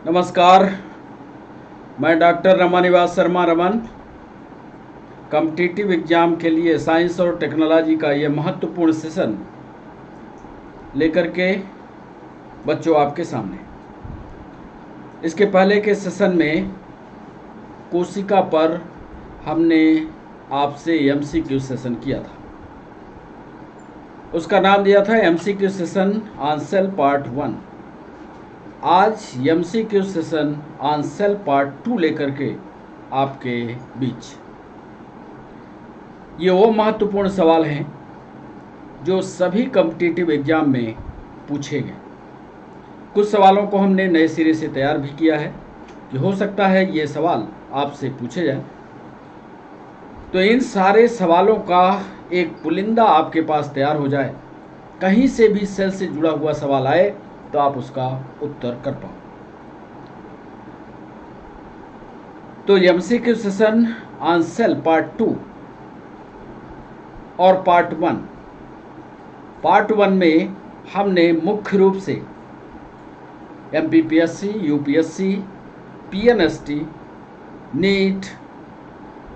नमस्कार। मैं doctor Ramanivas Sharma Raman competitive exam के लिए साइंस और टेक्नोलॉजी का ये महत्वपूर्ण सेशन लेकर के बच्चों आपके सामने। इसके पहले के सेशन में कोशिका पर हमने आपसे एमसीक्यू सेशन किया था। उसका नाम दिया था MCQ session on sale part 1। आज MCQ session on sale part 2 लेकर के आपके बीच। ये वो महत्वपूर्ण सवाल हैं जो सभी कॉम्पिटिटिव एग्जाम में पूछे गए। कुछ सवालों को हमने नए सिरे से तैयार भी किया है कि हो सकता है ये सवाल आपसे पूछे जाए। तो इन सारे सवालों का एक पुलिंदा आपके पास तैयार हो जाए, कहीं से भी सेल से जुड़ा हुआ सवाल आए तो आप उसका उत्तर कर पाओ। तो MCQ session on sale part 2 और पार्ट 1 में हमने मुख्य रूप से एमपीपीएससी, यूपीएससी, पीएनएसटी, नीट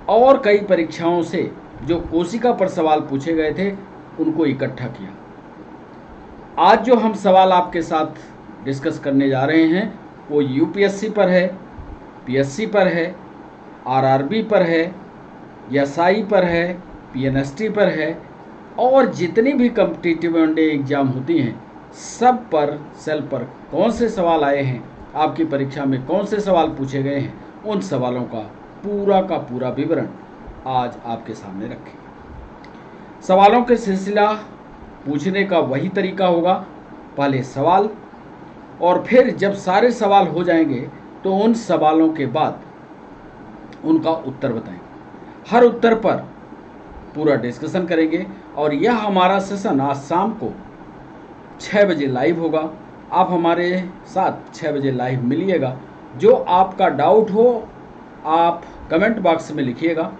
और कई परीक्षाओं से जो कोशिका पर सवाल पूछे गए थे उनको इकट्ठा किया। आज जो हम सवाल आपके साथ डिस्कस करने जा रहे हैं वो यूपीएससी पर है, पीएससी पर है, आरआरबी पर है, एसआई पर है, पीएनएसटी पर है और जितनी भी कॉम्पिटिटिव एग्जाम होती हैं सब पर सेल पर कौन से सवाल आए हैं, आपकी परीक्षा में कौन से सवाल पूछे गए हैं, उन सवालों का पूरा विवरण आज आपके सामने रखें। सवालों के सिलसिला पूछने का वही तरीका होगा, पहले सवाल और फिर जब सारे सवाल हो जाएंगे तो उन सवालों के बाद उनका उत्तर बताएंगे। हर उत्तर पर पूरा डिस्कशन करेंगे और यह हमारा सेशन आज शाम को 6 बजे लाइव होगा। आप हमारे साथ 6 बजे लाइव मिलिएगा। जो आपका डाउट हो आप कमेंट बॉक्स में लिखिएगा।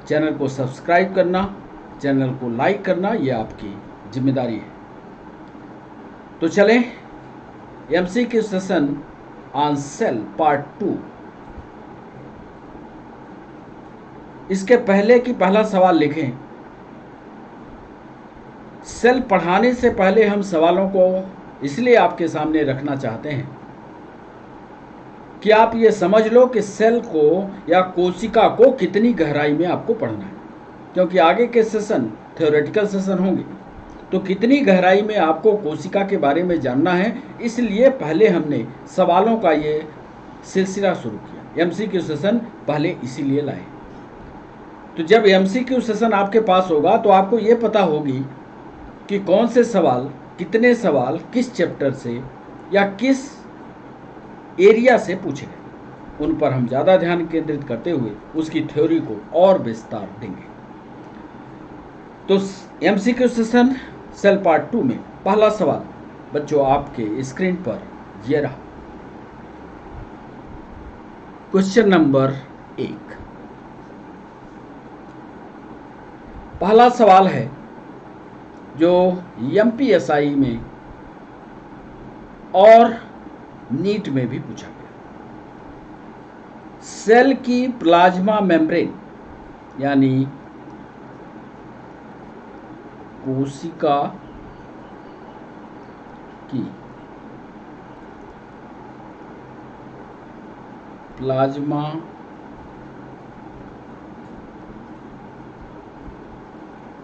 चैनल को सब्सक्राइब करना, चैनल को लाइक करना ये आपकी जिम्मेदारी है। तो चलें MCQ session on sale part 2। इसके पहले कि पहला सवाल लिखें, सेल पढ़ाने से पहले हम सवालों को इसलिए आपके सामने रखना चाहते हैं कि आप ये समझ लो कि सेल को या कोशिका को कितनी गहराई में आपको पढ़ना है, क्योंकि आगे के सेशन थ्योरेटिकल सेशन होंगे। तो कितनी गहराई में आपको कोशिका के बारे में जानना है, इसलिए पहले हमने सवालों का ये सिलसिला शुरू किया। एमसीक्यू सेशन पहले इसीलिए लाए। तो जब एमसीक्यू सेशन आपके पास होगा तो आपको ये पता होगी कि कौन से सवाल, कितने सवाल किस चैप्टर से या किस एरिया से पूछे गए। उन पर हम ज़्यादा ध्यान केंद्रित करते हुए उसकी थ्योरी को और विस्तार देंगे। तो एमसीक्यू सेशन सेल पार्ट 2 में पहला सवाल बच्चों आपके स्क्रीन पर ये रहा। Question number 1। पहला सवाल है जो एमपीएसआई में और नीट में भी पूछा गया। सेल की प्लाज्मा मेम्ब्रेन यानी कोशिका की प्लाज्मा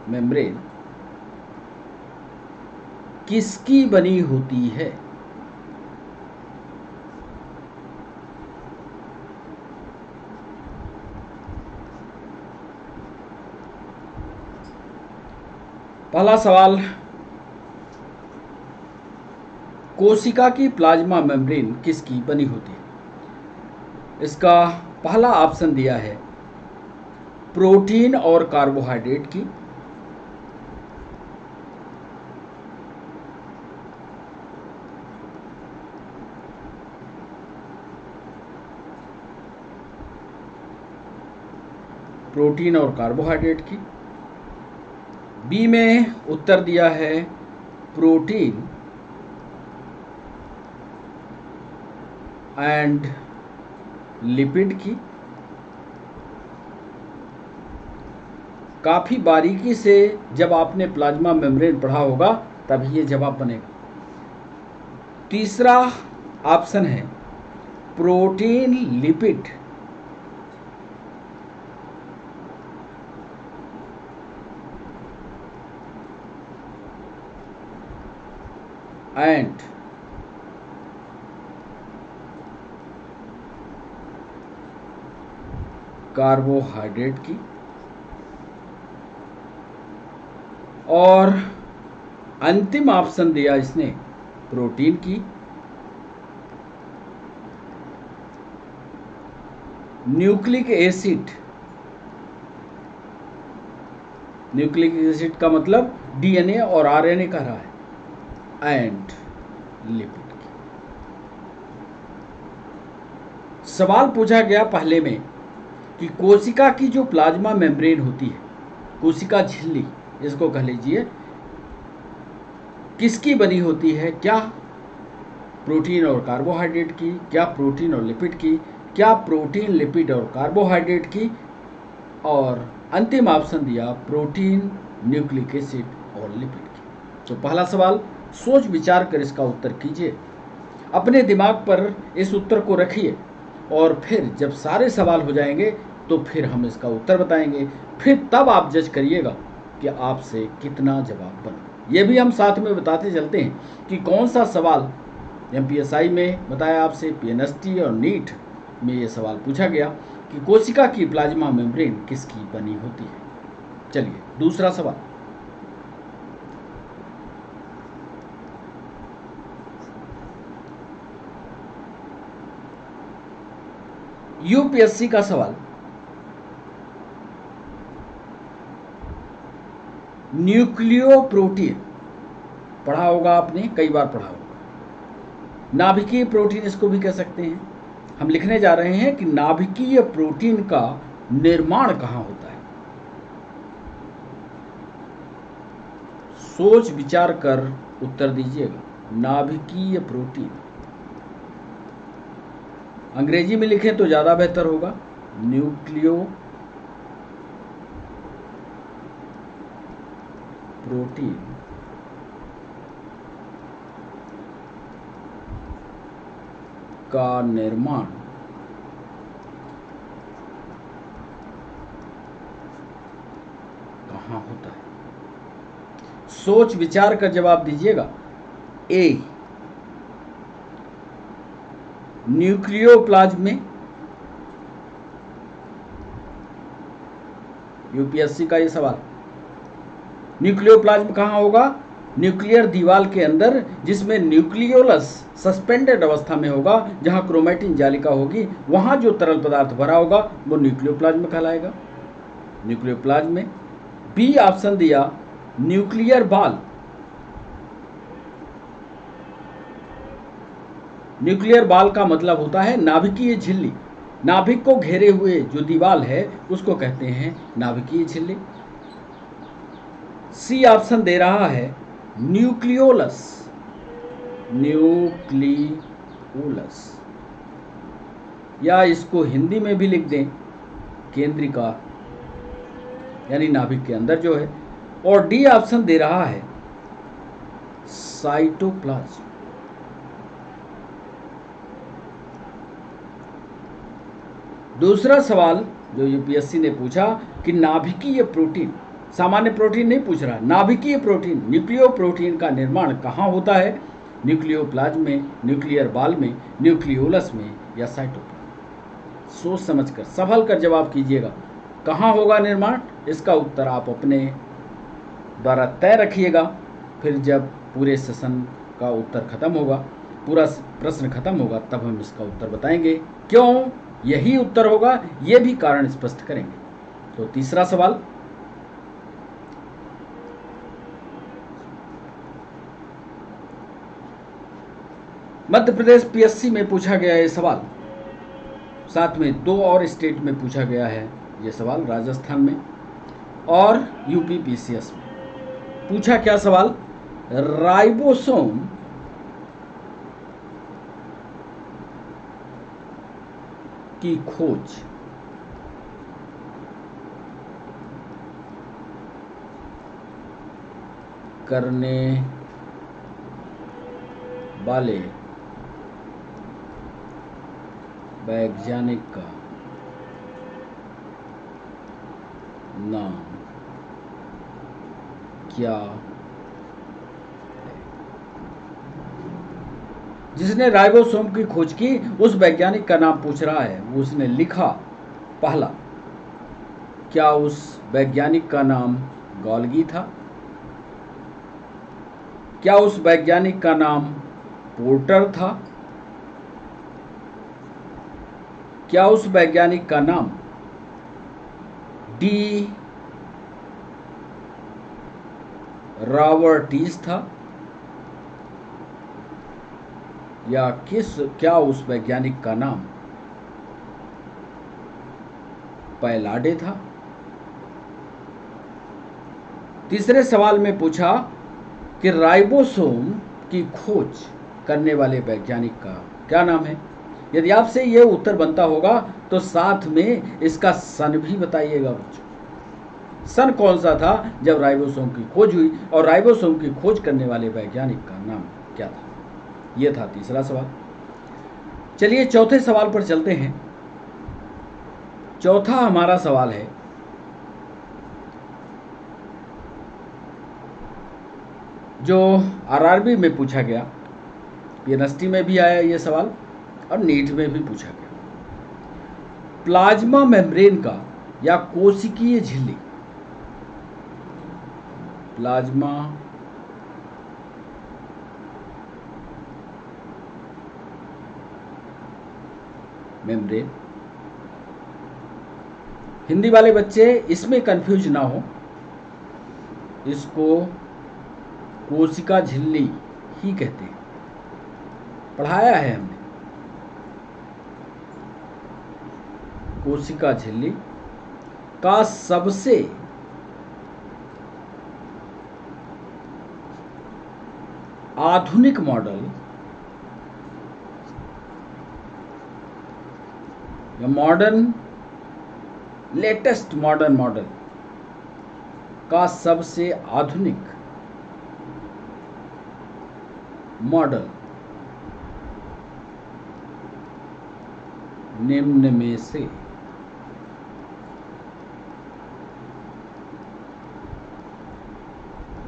मेम्ब्रेन किसकी बनी होती है? पहला सवाल, कोशिका की प्लाज्मा मेम्ब्रेन किसकी बनी होती है? इसका पहला ऑप्शन दिया है प्रोटीन और कार्बोहाइड्रेट की, प्रोटीन और कार्बोहाइड्रेट की। बी में उत्तर दिया है प्रोटीन एंड लिपिड की। काफ़ी बारीकी से जब आपने प्लाज्मा मेम्ब्रेन पढ़ा होगा तभी ये जवाब बनेगा। तीसरा ऑप्शन है प्रोटीन लिपिड। एंड कार्बोहाइड्रेट की। और अंतिम ऑप्शन दिया इसने प्रोटीन की, न्यूक्लिक एसिड। न्यूक्लिक एसिड का मतलब डीएनए और आरएनए का रहा है, एंड लिपिड की। सवाल पूछा गया पहले में कि कोशिका की जो प्लाज्मा मेम्ब्रेन होती है, कोशिका झिल्ली इसको कह लीजिए, किसकी बनी होती है? क्या प्रोटीन और कार्बोहाइड्रेट की, क्या प्रोटीन और लिपिड की, क्या प्रोटीन लिपिड और कार्बोहाइड्रेट की, और अंतिम ऑप्शन दिया प्रोटीन न्यूक्लिक एसिड और लिपिड की। तो पहला सवाल सोच विचार कर इसका उत्तर कीजिए, अपने दिमाग पर इस उत्तर को रखिए, और फिर जब सारे सवाल हो जाएंगे तो फिर हम इसका उत्तर बताएंगे, फिर तब आप जज करिएगा कि आपसे कितना जवाब बना। ये भी हम साथ में बताते चलते हैं कि कौन सा सवाल एमपीएसआई में बताया आपसे, पीएनएसटी और नीट में ये सवाल पूछा गया कि कोशिका की प्लाज्मा मेम्ब्रेन किसकी बनी होती है। चलिए दूसरा सवाल, यूपीएससी का सवाल, न्यूक्लियोप्रोटीन पढ़ा होगा आपने, कई बार पढ़ा होगा। नाभिकीय प्रोटीन इसको भी कह सकते हैं। हम लिखने जा रहे हैं कि नाभिकीय प्रोटीन का निर्माण कहाँ होता है। सोच विचार कर उत्तर दीजिएगा। नाभिकीय प्रोटीन अंग्रेजी में लिखें तो ज़्यादा बेहतर होगा, न्यूक्लियो प्रोटीन का निर्माण कहाँ होता है। सोच विचार कर जवाब दीजिएगा। ए न्यूक्लियोप्लाज्म में, यूपीएससी का ये सवाल, न्यूक्लियोप्लाज्म कहाँ होगा? न्यूक्लियर दीवार के अंदर, जिसमें न्यूक्लियोलस सस्पेंडेड अवस्था में होगा, जहां क्रोमैटिन जालिका होगी, वहां जो तरल पदार्थ भरा होगा वो न्यूक्लियोप्लाज्म कहलाएगा, न्यूक्लियोप्लाज्म में। बी ऑप्शन दिया न्यूक्लियर बाल। न्यूक्लियर बाल का मतलब होता है नाभिकीय झिल्ली। नाभिक को घेरे हुए जो दीवार है उसको कहते हैं नाभिकीय झिल्ली। सी ऑप्शन दे रहा है न्यूक्लियोलस। न्यूक्लियोलस, या इसको हिंदी में भी लिख दें केंद्रिका, यानी नाभिक के अंदर जो है। और डी ऑप्शन दे रहा है साइटोप्लाज्म। दूसरा सवाल जो यूपीएससी ने पूछा कि नाभिकीय प्रोटीन, सामान्य प्रोटीन नहीं पूछ रहा, नाभिकीय प्रोटीन न्यूक्लियो प्रोटीन का निर्माण कहाँ होता है? न्यूक्लियोप्लाज्म में, न्यूक्लियर बाल में, न्यूक्लियोलस में, या साइटोप्लाज्म। सोच समझकर संभल कर जवाब कीजिएगा, कहाँ होगा निर्माण? इसका उत्तर आप अपने द्वारा तय रखिएगा। फिर जब पूरे सेशन का उत्तर खत्म होगा, पूरा प्रश्न खत्म होगा, तब हम इसका उत्तर बताएंगे। क्यों यही उत्तर होगा, ये भी कारण स्पष्ट करेंगे। तो तीसरा सवाल, मध्य प्रदेश पीएससी में पूछा गया ये सवाल, साथ में दो और स्टेट में पूछा गया है ये सवाल, राजस्थान में और यूपी पीसीएस में। पूछा क्या सवाल? राइबोसोम की खोज करने वाले वैज्ञानिक का नाम क्या है? जिसने राइबोसोम की खोज की उस वैज्ञानिक का नाम पूछ रहा है। उसने लिखा पहला, क्या उस वैज्ञानिक का नाम गोल्गी था? क्या उस वैज्ञानिक का नाम पोर्टर था? क्या उस वैज्ञानिक का नाम डी रॉबर्टीज था? या क्या उस वैज्ञानिक का नाम पैलाडे था? तीसरे सवाल में पूछा कि राइबोसोम की खोज करने वाले वैज्ञानिक का क्या नाम है। यदि आपसे ये उत्तर बनता होगा तो साथ में इसका सन भी बताइएगा बच्चों। सन कौन सा था जब राइबोसोम की खोज हुई और राइबोसोम की खोज करने वाले वैज्ञानिक का नाम क्या था। यह था तीसरा सवाल। चलिए चौथे सवाल पर चलते हैं। चौथा हमारा सवाल है, जो आरआरबी में पूछा गया, पीएनएसटी में भी आया ये सवाल और नीट में भी पूछा गया। प्लाज्मा मेम्ब्रेन का या कोशिकीय झिल्ली, प्लाज्मा मेम्ब्रेन, हिंदी वाले बच्चे इसमें कंफ्यूज ना हो, इसको कोशिका झिल्ली ही कहते हैं, पढ़ाया है हमने। कोशिका झिल्ली का सबसे आधुनिक मॉडल या लेटेस्ट मॉडर्न मॉडल का सबसे आधुनिक मॉडल निम्न में से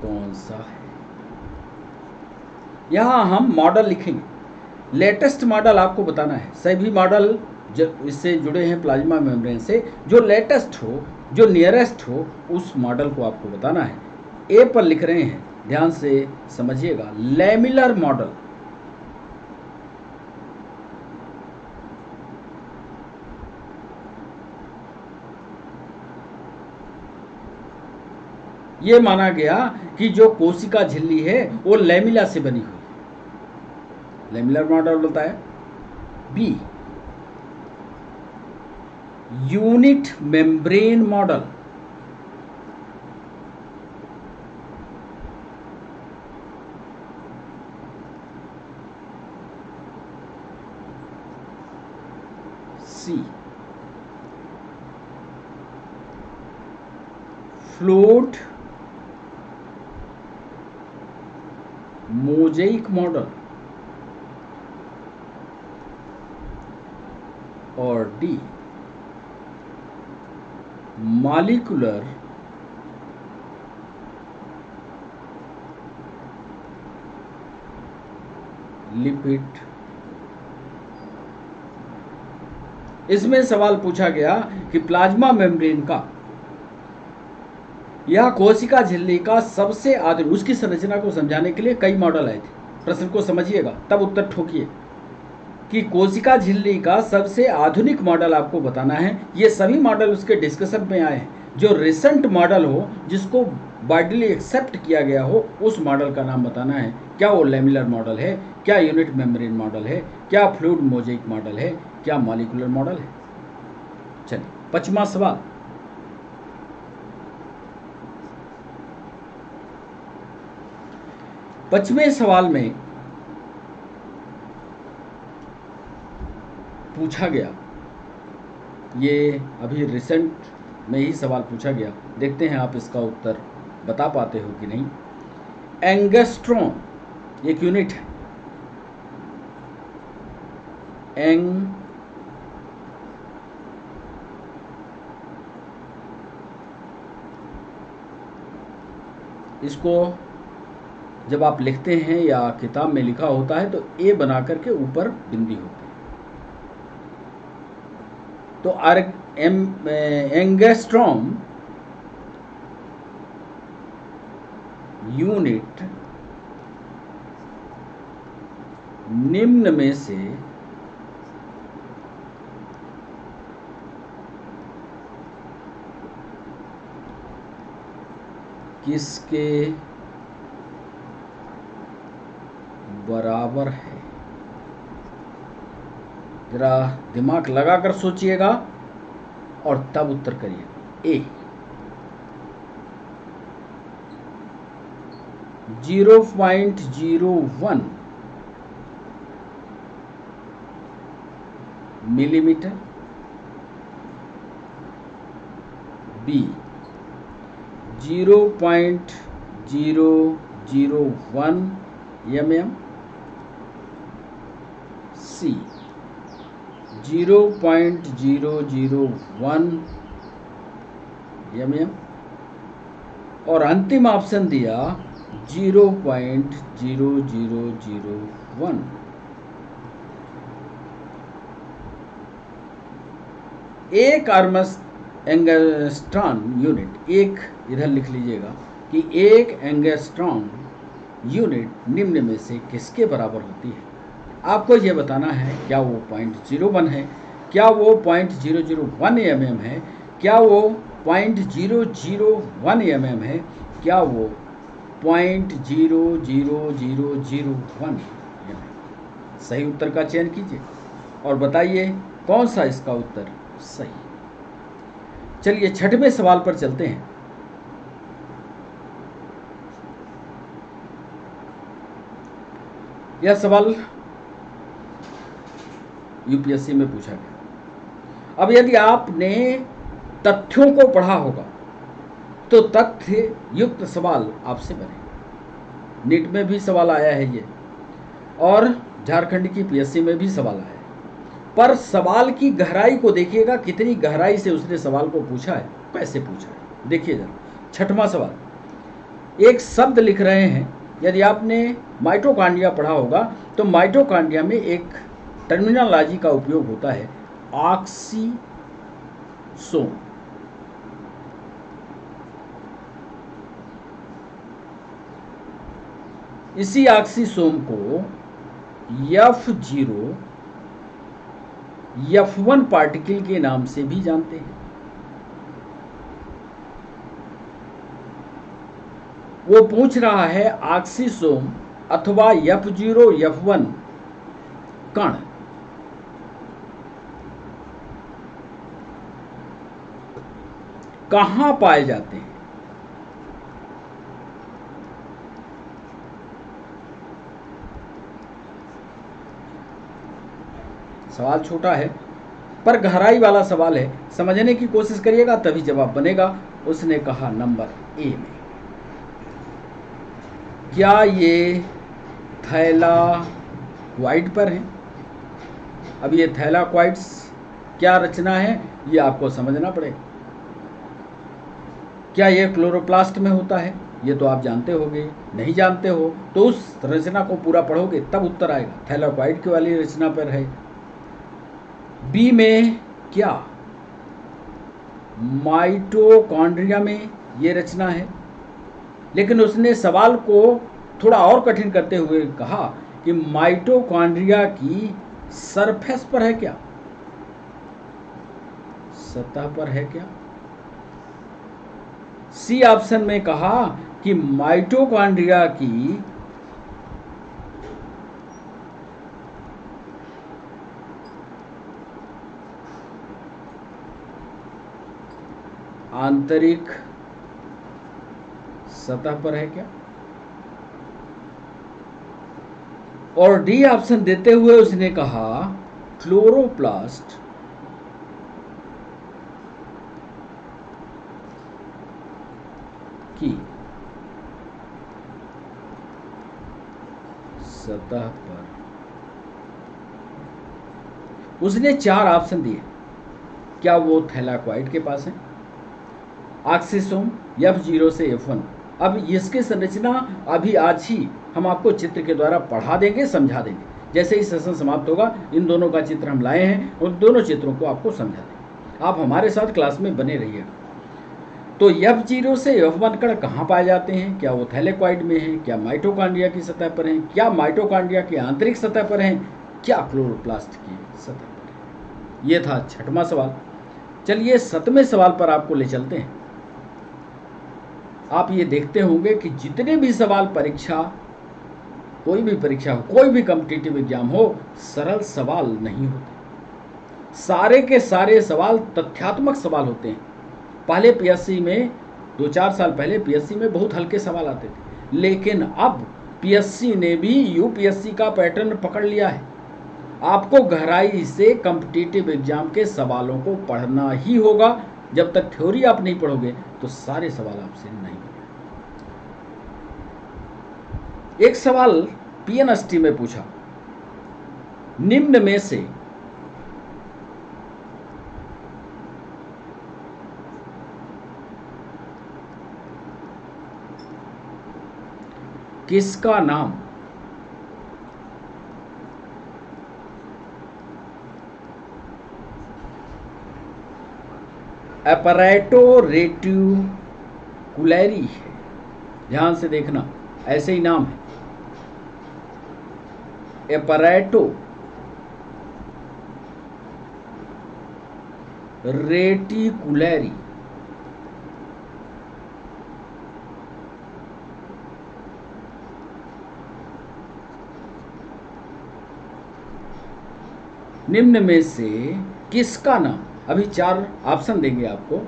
कौन सा है। यहां हम मॉडल लिखेंगे। लेटेस्ट मॉडल आपको बताना है। सभी मॉडल जो इससे जुड़े हैं प्लाज्मा मेम्ब्रेन से, जो लेटेस्ट हो, जो नियरेस्ट हो, उस मॉडल को आपको बताना है। ए पर लिख रहे हैं, ध्यान से समझिएगा, लैमिलर मॉडल। यह माना गया कि जो कोशिका झिल्ली है वो लैमिला से बनी हुई है, लैमिलर मॉडल होता है। B, unit membrane model. C, fluid mosaic model. और डी, मॉलिक्यूलर लिपिड। इसमें सवाल पूछा गया कि प्लाज्मा मेम्ब्रेन का यह कोशिका झिल्ली का सबसे आधुनिक, उसकी संरचना को समझाने के लिए कई मॉडल आए थे। प्रश्न को समझिएगा तब उत्तर ठोकिए कि कोशिका झिल्ली का सबसे आधुनिक मॉडल आपको बताना है। ये सभी मॉडल उसके डिस्कशन में आए हैं। जो रिसेंट मॉडल हो, जिसको वाइडली एक्सेप्ट किया गया हो, उस मॉडल का नाम बताना है। क्या वो लैमिलर मॉडल है, क्या यूनिट मेम्ब्रेन मॉडल है, क्या फ्लूइड मोज़ेइक मॉडल है, क्या मॉलिक्यूलर मॉडल है। चलिए पांचवा सवाल। पांचवें सवाल में पूछा गया ये अभी रिसेंट में ही सवाल पूछा गया, देखते हैं आप इसका उत्तर बता पाते हो कि नहीं। एंगस्ट्रॉम एक यूनिट है। इसको जब आप लिखते हैं या किताब में लिखा होता है तो ए बना करके ऊपर बिंदी होती है। तो एंगस्ट्रॉम यूनिट निम्न में से किसके बराबर है? जरा दिमाग लगाकर सोचिएगा और तब उत्तर करिए। ए 0.01 मिलीमीटर, बी 0.001 mm, सी 0.001 mm और अंतिम ऑप्शन दिया 0.0001। एक एंगस्ट्रॉम यूनिट, एक इधर लिख लीजिएगा कि एक एंगस्ट्रॉम यूनिट निम्न में से किसके बराबर होती है। आपको यह बताना है, क्या वो 0.01 है, क्या वो 0.001 mm है, क्या वो 0.0001 mm है, क्या वो 0.00001 mm। सही उत्तर का चयन कीजिए और बताइए कौन सा इसका उत्तर सही। चलिए छठवें सवाल पर चलते हैं। यह सवाल यूपीएससी में पूछा गया। अब यदि आपने तथ्यों को पढ़ा होगा तो तथ्य युक्त सवाल आपसे बने। नीट में भी सवाल आया है ये, और झारखंड की पीएससी में भी सवाल आया है। पर सवाल की गहराई को देखिएगा, कितनी गहराई से उसने सवाल को पूछा है, कैसे पूछा है। देखिए जरा छठवां सवाल, एक शब्द लिख रहे हैं। यदि आपने माइटोकॉन्ड्रिया पढ़ा होगा तो माइटोकॉन्ड्रिया में एक टर्मिनोलॉजी का उपयोग होता है, ऑक्सीसोम। इसी ऑक्सीसोम को F0 F1 पार्टिकल के नाम से भी जानते हैं। वो पूछ रहा है ऑक्सीसोम अथवा F0 F1 कण कहां पाए जाते हैं। सवाल छोटा है पर गहराई वाला सवाल है, समझने की कोशिश करिएगा तभी जवाब बनेगा। उसने कहा नंबर ए में। क्या ये थैलाक्वाइड पर है? अब ये थैलाक्वाइड्स क्या रचना है ये आपको समझना पड़ेगा। क्या ये क्लोरोप्लास्ट में होता है? ये तो आप जानते होंगे। नहीं जानते हो तो उस रचना को पूरा पढ़ोगे तब उत्तर आएगा। थैलाक्वाइड की वाली रचना पर है। बी में क्या माइटोकॉन्ड्रिया में ये रचना है? लेकिन उसने सवाल को थोड़ा और कठिन करते हुए कहा कि माइटोकॉन्ड्रिया की सरफेस पर है क्या, सतह पर है क्या। सी ऑप्शन में कहा कि माइटोकॉन्ड्रिया की आंतरिक सतह पर है क्या। और डी ऑप्शन देते हुए उसने कहा क्लोरोप्लास्ट की सतह पर, उसने 4 ऑप्शन दिए। क्या वो थैलाक्वाइड के पास है, ऑक्सीसोम F0 से F1। अब इसकी संरचना अभी आज ही हम आपको चित्र के द्वारा पढ़ा देंगे, समझा देंगे। जैसे ही सेशन समाप्त होगा इन दोनों का चित्र हम लाए हैं और दोनों चित्रों को आपको समझा देंगे। आप हमारे साथ क्लास में बने रहिएगा। तो F0 से F1 कण कहाँ पाए जाते हैं? क्या वो थैलेक्वाइड में हैं? क्या माइटोकॉन्ड्रिया की सतह पर हैं? क्या माइटोकॉन्ड्रिया की आंतरिक सतह पर हैं? क्या क्लोरोप्लास्ट की सतह पर है? ये था 6वां सवाल। चलिए 7वें सवाल पर आपको ले चलते हैं। आप ये देखते होंगे कि जितने भी सवाल परीक्षा, कोई भी परीक्षा हो, कोई भी कॉम्पिटिटिव एग्जाम हो, सरल सवाल नहीं होते। सारे के सारे सवाल तथ्यात्मक सवाल होते हैं। पहले पीएससी में 2-4 साल पहले पीएससी में बहुत हल्के सवाल आते थे, लेकिन अब पीएससी ने भी यूपीएससी का पैटर्न पकड़ लिया है। आपको गहराई से कॉम्पिटिटिव एग्जाम के सवालों को पढ़ना ही होगा। जब तक थ्योरी आप नहीं पढ़ोगे तो सारे सवाल आपसे नहीं होंगे। एक सवाल पीएनएसटी में पूछा, निम्न में से किसका नाम अपैरेटो रेटिकुलरी है? ध्यान से देखना, ऐसे ही नाम है, अपैरेटो रेटिकुलरी। निम्न में से किसका नाम, अभी 4 ऑप्शन देंगे आपको,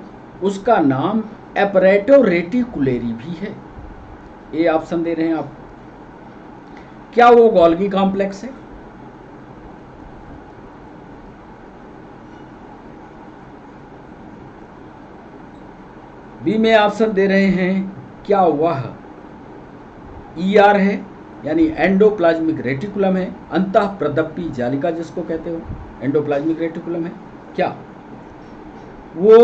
उसका नाम अपैरेटो रेटिकुलरी भी है। ये ऑप्शन दे रहे हैं आप। क्या वो गोल्गी कॉम्प्लेक्स है? बी में ऑप्शन दे रहे हैं, क्या वह ER है, यानी एंडोप्लाज्मिक रेटिकुलम है, अंतः प्रदप्पी जालिका जिसको कहते हो, एंडोप्लाज्मिक रेटिकुलम है। क्या वो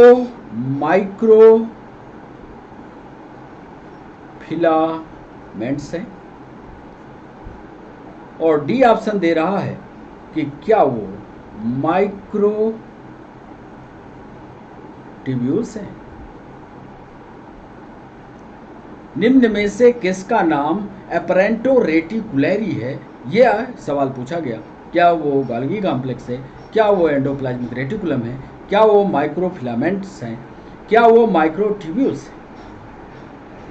माइक्रो फिलामेंट्स हैं? और डी ऑप्शन दे रहा है कि क्या वो माइक्रो ट्यूब्यूल्स हैं। निम्न में से किसका नाम अपैरेटो रेटिकुलरी है? यह सवाल पूछा गया। क्या वो गोल्गी कॉम्प्लेक्स है? क्या वो एंडोप्लाज्मिक रेटिकुलम है? क्या वो माइक्रोफिलामेंट्स हैं? क्या वो माइक्रोट्यूब्यूल्स हैं?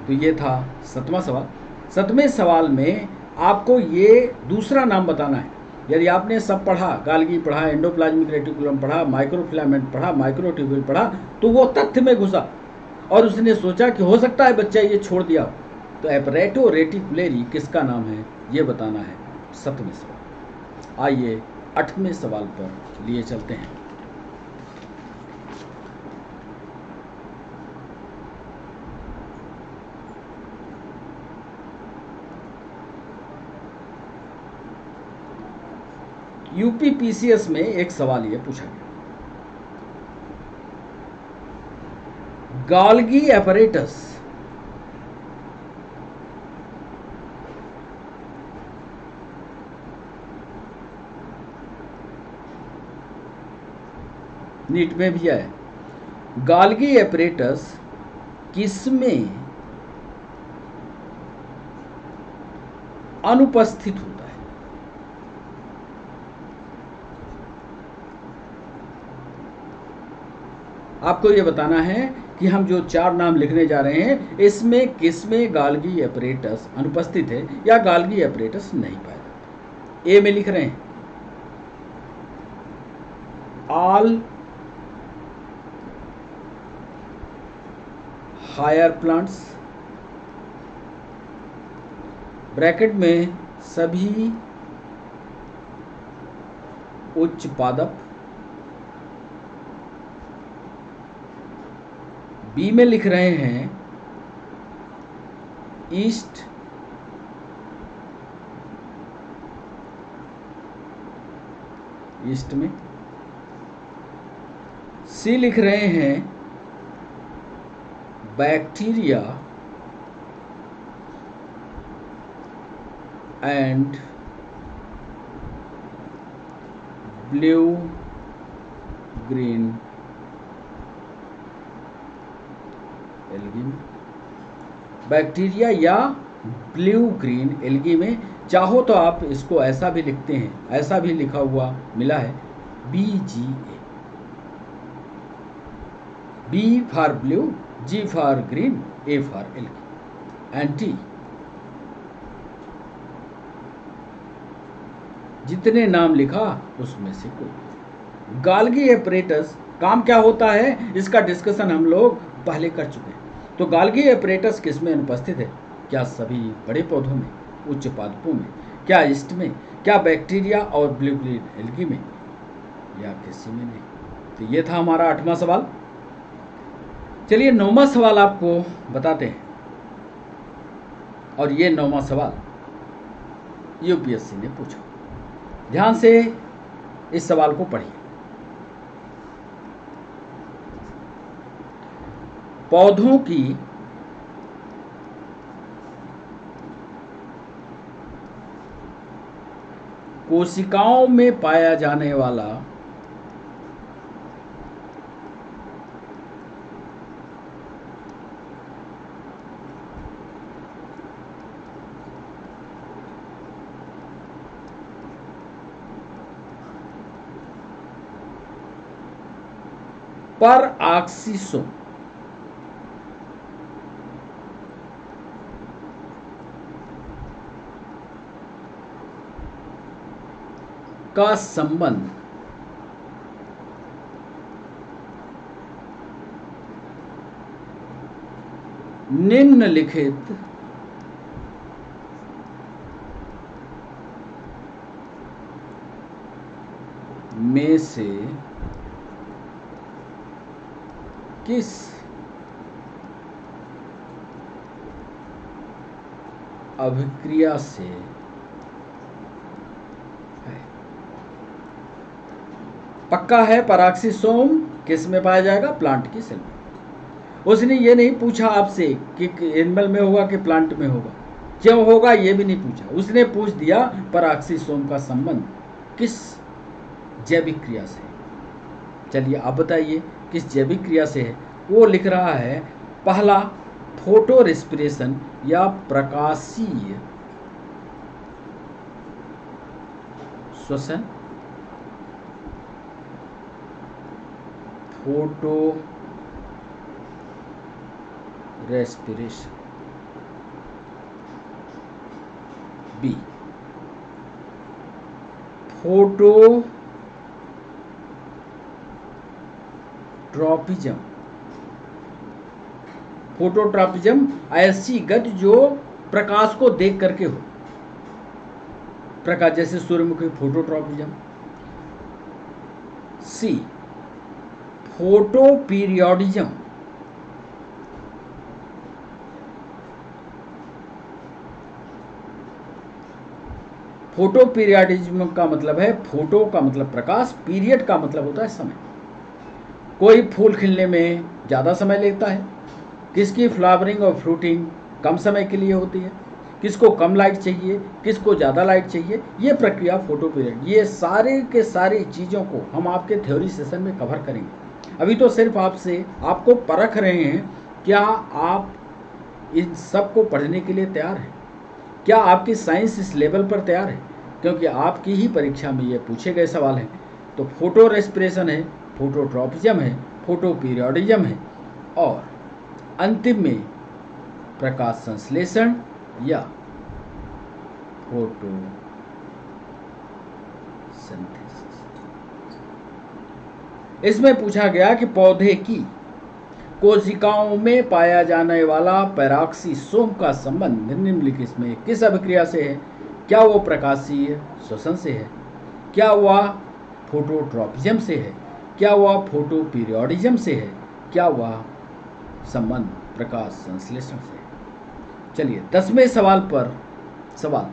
तो ये था 7वां सवाल। 7वें सवाल में आपको ये दूसरा नाम बताना है। यदि आपने सब पढ़ा, गोल्गी पढ़ा, एंडोप्लाज्मिक रेटिकुलम पढ़ा, माइक्रोफिलामेंट पढ़ा, माइक्रोट्यूब्यूल पढ़ा, तो वो तथ्य में घुसा और उसने सोचा कि हो सकता है बच्चा ये छोड़ दिया। तो अपैरेटो रेटिकुलरी किसका नाम है, ये बताना है 7वें सवाल। आइए 8वें सवाल पर लिए चलते हैं। यूपी पीसीएस में एक सवाल ये पूछा गया, गोल्गी एपरेटस नीट में भी आया, गोल्गी एपरेटस किसमें अनुपस्थित होता है? आपको यह बताना है कि हम जो 4 नाम लिखने जा रहे हैं इसमें किसमें गोल्गी एपरेटस अनुपस्थित है या गोल्गी एपरेटस नहीं पाया जाता। ए में लिख रहे हैं ऑल हायर प्लांट्स, ब्रैकेट में सभी उच्च पादप। बी में लिख रहे हैं ईस्ट, ईस्ट में। सी लिख रहे हैं bacteria and blue green algae में, बैक्टीरिया या ब्लू ग्रीन एल्गी में। चाहो तो आप इसको ऐसा भी लिखते हैं, ऐसा भी लिखा हुआ मिला है BGA, B for blue, G for green, A for algae, anti. जितने नाम लिखा उसमें से कोई। गाल्गी एपरेटस काम क्या होता है, इसका डिस्कशन हम लोग पहले कर चुके हैं। तो गाल्गी एपरेटस किस में अनुपस्थित है? क्या सभी बड़े पौधों में, उच्च पादपों में, क्या ईस्ट में, क्या बैक्टीरिया और ब्लू ग्रीन एल्गी में, या किसी में नहीं? तो ये था हमारा 8वां सवाल। चलिए 9वां सवाल आपको बताते हैं, और ये 9वां सवाल यूपीएससी ने पूछा। ध्यान से इस सवाल को पढ़िए। पौधों की कोशिकाओं में पाया जाने वाला परऑक्सीसोम का संबंध निम्नलिखित में से किस अभिक्रिया से है? पक्का है परऑक्सीसोम किस में पाया जाएगा? प्लांट की सेल में। उसने ये नहीं पूछा आपसे कि एनिमल में होगा कि प्लांट में होगा, क्यों होगा ये भी नहीं पूछा। उसने पूछ दिया परऑक्सीसोम का संबंध किस जैविक क्रिया से। चलिए आप बताइए किस जैविक क्रिया से है। वो लिख रहा है पहला फोटो रेस्पिरेशन या प्रकाशीय श्वसन, photo respiration. B phototropism. Phototropism ऐसी गति जो प्रकाश को देख करके हो, प्रकाश जैसे सूर्यमुखी, फोटोट्रॉपिज्म। सी फोटोपीरियोडिज्म। फोटोपीरियोडिज्म का मतलब है, फोटो का मतलब प्रकाश, पीरियड का मतलब होता है समय। कोई फूल खिलने में ज़्यादा समय लेता है, किसकी फ्लावरिंग और फ्रूटिंग कम समय के लिए होती है, किसको कम लाइट चाहिए, किसको ज़्यादा लाइट चाहिए, ये प्रक्रिया फोटो पीरियड। ये सारे के सारी चीज़ों को हम आपके थ्योरी सेशन में कवर करेंगे। अभी तो सिर्फ आपको परख रहे हैं, क्या आप इन सब को पढ़ने के लिए तैयार हैं? क्या आपकी साइंस इस लेवल पर तैयार है? क्योंकि आपकी ही परीक्षा में ये पूछे गए सवाल हैं। तो फोटो रेस्पिरेशन है, फोटोट्रॉपिज्म है, फोटो पीरियोडिज्म है, और अंतिम में प्रकाश संश्लेषण या फोटोसिंथेसिस। इसमें पूछा गया कि पौधे की कोशिकाओं में पाया जाने वाला पैराक्सीसोम का संबंध निम्नलिखित में किस अभिक्रिया से है? क्या वो प्रकाशीय श्वसन से है? क्या वह फोटोट्रॉपिज्म से है? क्या वह फोटोपीरियोडिज्म से है? क्या वह संबंध प्रकाश संश्लेषण से है? चलिए 10वें सवाल पर सवाल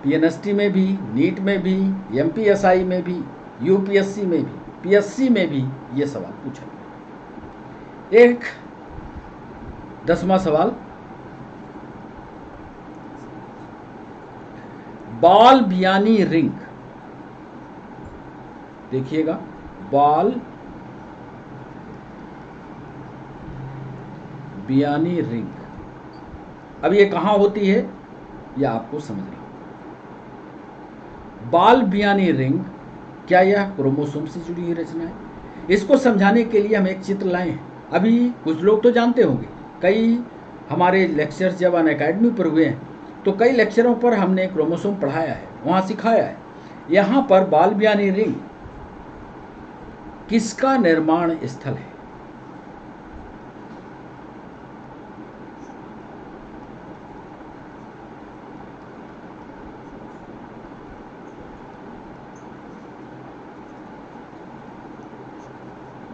पीएनएसटी में भी, नीट में भी, एमपीएसआई में भी, यूपीएससी में भी, पीएससी में भी ये सवाल पूछा गया। एक 10वां सवाल, बाल बियानी रिंग, देखिएगा बाल बियानी रिंग, अब ये कहां होती है यह आपको समझना। बाल बियानी रिंग, क्या यह क्रोमोसोम से जुड़ी हुई रचना है? इसको समझाने के लिए हम एक चित्र लाए हैं। अभी कुछ लोग तो जानते होंगे, कई हमारे लेक्चर्स जब अनअकैडमी पर हुए हैं तो कई लेक्चरों पर हमने क्रोमोसोम पढ़ाया है, वहाँ सिखाया है। यहाँ पर बाल बियानी रिंग किसका निर्माण स्थल है?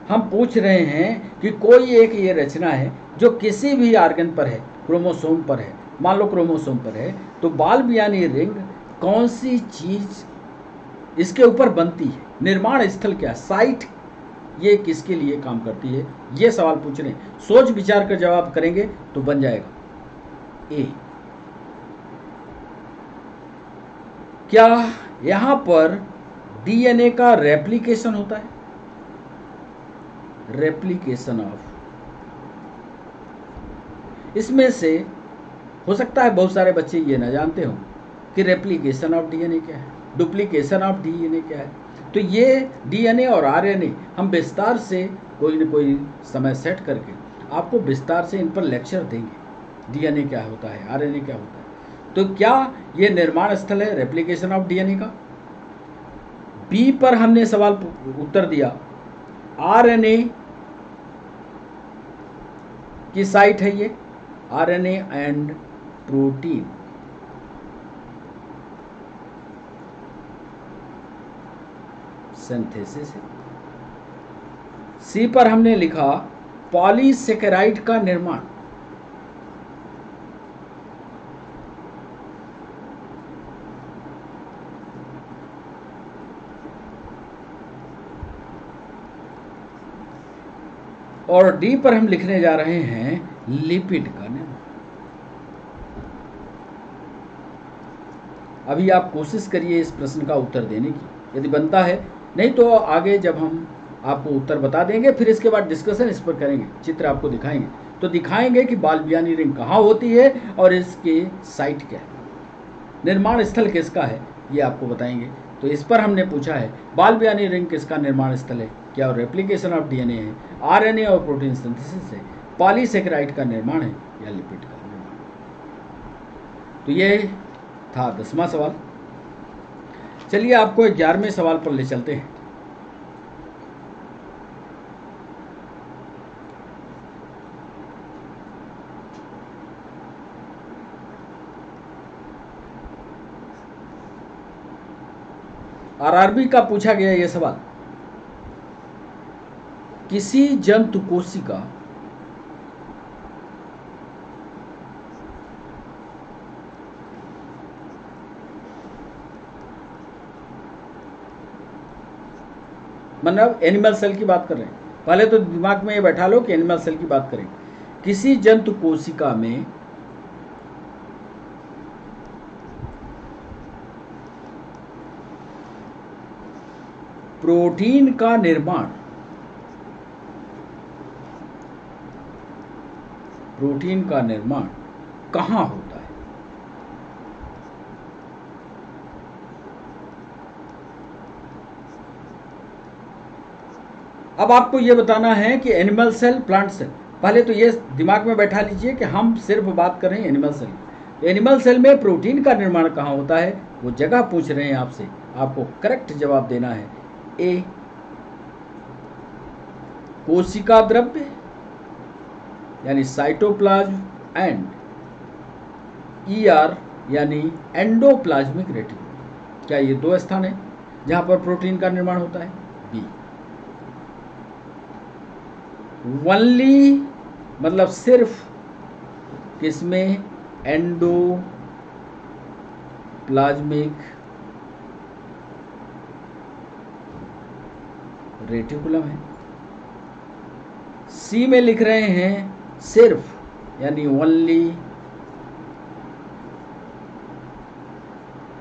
हम पूछ रहे हैं कि कोई एक ये रचना है जो किसी भी आर्गन पर है, क्रोमोसोम पर है, मान लो क्रोमोसोम पर है, तो बाल बियानी रिंग कौन सी चीज इसके ऊपर बनती है, निर्माण स्थल क्या, साइट ये किसके लिए काम करती है, ये सवाल पूछ रहे हैं। सोच विचार कर जवाब करेंगे तो बन जाएगा ए। क्या यहां पर डीएनए का रेप्लिकेशन होता है? रेप्लिकेशन ऑफ, इसमें से हो सकता है बहुत सारे बच्चे ये ना जानते हो कि रेप्लिकेशन ऑफ डीएनए क्या है, डुप्लीकेशन ऑफ डीएनए क्या है। तो ये डीएनए और आरएनए हम विस्तार से कोई न कोई समय सेट करके आपको विस्तार से इन पर लेक्चर देंगे। डीएनए क्या होता है, आरएनए क्या होता है। तो क्या ये निर्माण स्थल है रेप्लिकेशन ऑफ डीएनए का? बी पर हमने सवाल उत्तर दिया, आरएनए की साइट है ये, आरएनए एंड प्रोटीन। सिंथेसिस है। सी पर हमने लिखा पॉलीसेकेराइड का निर्माण। और डी पर हम लिखने जा रहे हैं लिपिड का निर्माण। अभी आप कोशिश करिए इस प्रश्न का उत्तर देने की, यदि बनता है, नहीं तो आगे जब हम आपको उत्तर बता देंगे फिर इसके बाद डिस्कशन इस पर करेंगे, चित्र आपको दिखाएंगे, तो दिखाएंगे कि बाल बियानी रिंग कहाँ होती है और इसके साइट क्या है, निर्माण स्थल किसका है, ये आपको बताएंगे। तो इस पर हमने पूछा है बाल बियानी रिंग किसका निर्माण स्थल है, क्या रेप्लिकेशन ऑफ डीएनए है, आरएनए और प्रोटीन सिंथेसिस है, पॉलीसेकेराइड का निर्माण है या लिपिड का निर्माण। तो ये था 10वां सवाल। चलिए आपको 11वें सवाल पर ले चलते हैं। आरआरबी का पूछा गया यह सवाल, किसी जंतु कोशिका मतलब एनिमल सेल की बात कर रहे हैं, पहले तो दिमाग में ये बैठा लो कि एनिमल सेल की बात करें। किसी जंतु कोशिका में प्रोटीन का निर्माण, प्रोटीन का निर्माण कहां होता है? अब आपको यह बताना है कि एनिमल सेल, प्लांट सेल, पहले तो ये दिमाग में बैठा लीजिए कि हम सिर्फ बात कर रहे हैं एनिमल सेल। एनिमल सेल में प्रोटीन का निर्माण कहां होता है, वो जगह पूछ रहे हैं आपसे, आपको करेक्ट जवाब देना है ए, कोशिका द्रव्य यानी साइटोप्लाज्म एंड ईआर यानी एंडोप्लाज्मिक रेटिकुलम। क्या ये दो स्थान है जहां पर प्रोटीन का निर्माण होता है? बी, ओनली मतलब सिर्फ किसमें? एंडोप्लाज्मिक रेटिकुलम है। सी में लिख रहे हैं सिर्फ, यानी ओनली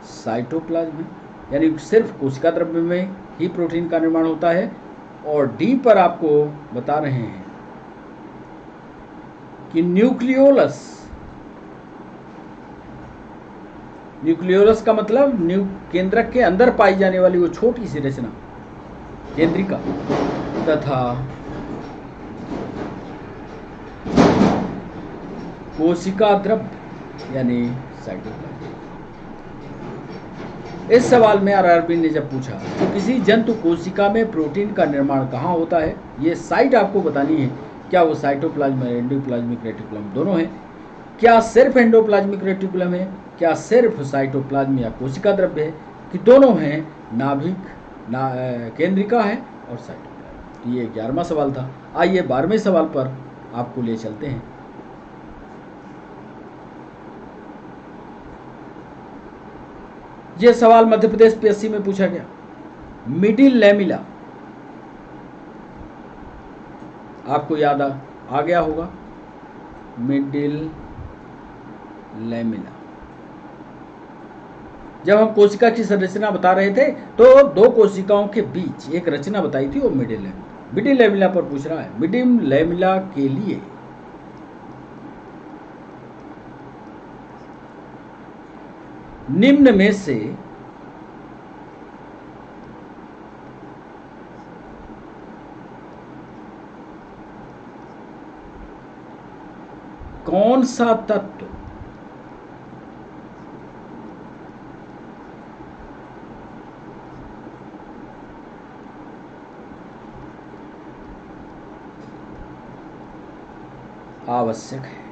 साइटोप्लाज्म है, यानी सिर्फ कोशिका द्रव्य में ही प्रोटीन का निर्माण होता है। और डी पर आपको बता रहे हैं कि न्यूक्लियोलस, न्यूक्लियोलस का मतलब केंद्रक के अंदर पाई जाने वाली वो छोटी सी रचना केंद्रिका, तथा कोशिका द्रव्य यानी साइटोप्लाज्म। इस सवाल में आरआरबी ने जब पूछा तो किसी जंतु कोशिका में प्रोटीन का निर्माण कहाँ होता है, ये साइट आपको बतानी है। क्या वो साइटोप्लाज्म या एंडोप्लाज्मिक रेटिकुलम दोनों है? क्या सिर्फ एंडोप्लाज्मिक रेटिकुलम है? क्या सिर्फ साइटोप्लाज्म या कोशिका द्रव्य है? कि दोनों हैं, नाभिक केंद्रिका है और साइटोप्लाज्म। तो ये 11वां सवाल था। आइए 12वें सवाल पर आपको ले चलते हैं। यह सवाल मध्य प्रदेश पीएससी में पूछा गया। मिडिल लैमिला आपको याद आ गया होगा। मिडिल लैमिला, जब हम कोशिका की संरचना बता रहे थे तो दो कोशिकाओं के बीच एक रचना बताई थी, वो मिडिल लैमिला। मिडिल लैमिला पर पूछ रहा है। मिडिल लैमिला के लिए निम्न में से कौन सा तत्व आवश्यक है?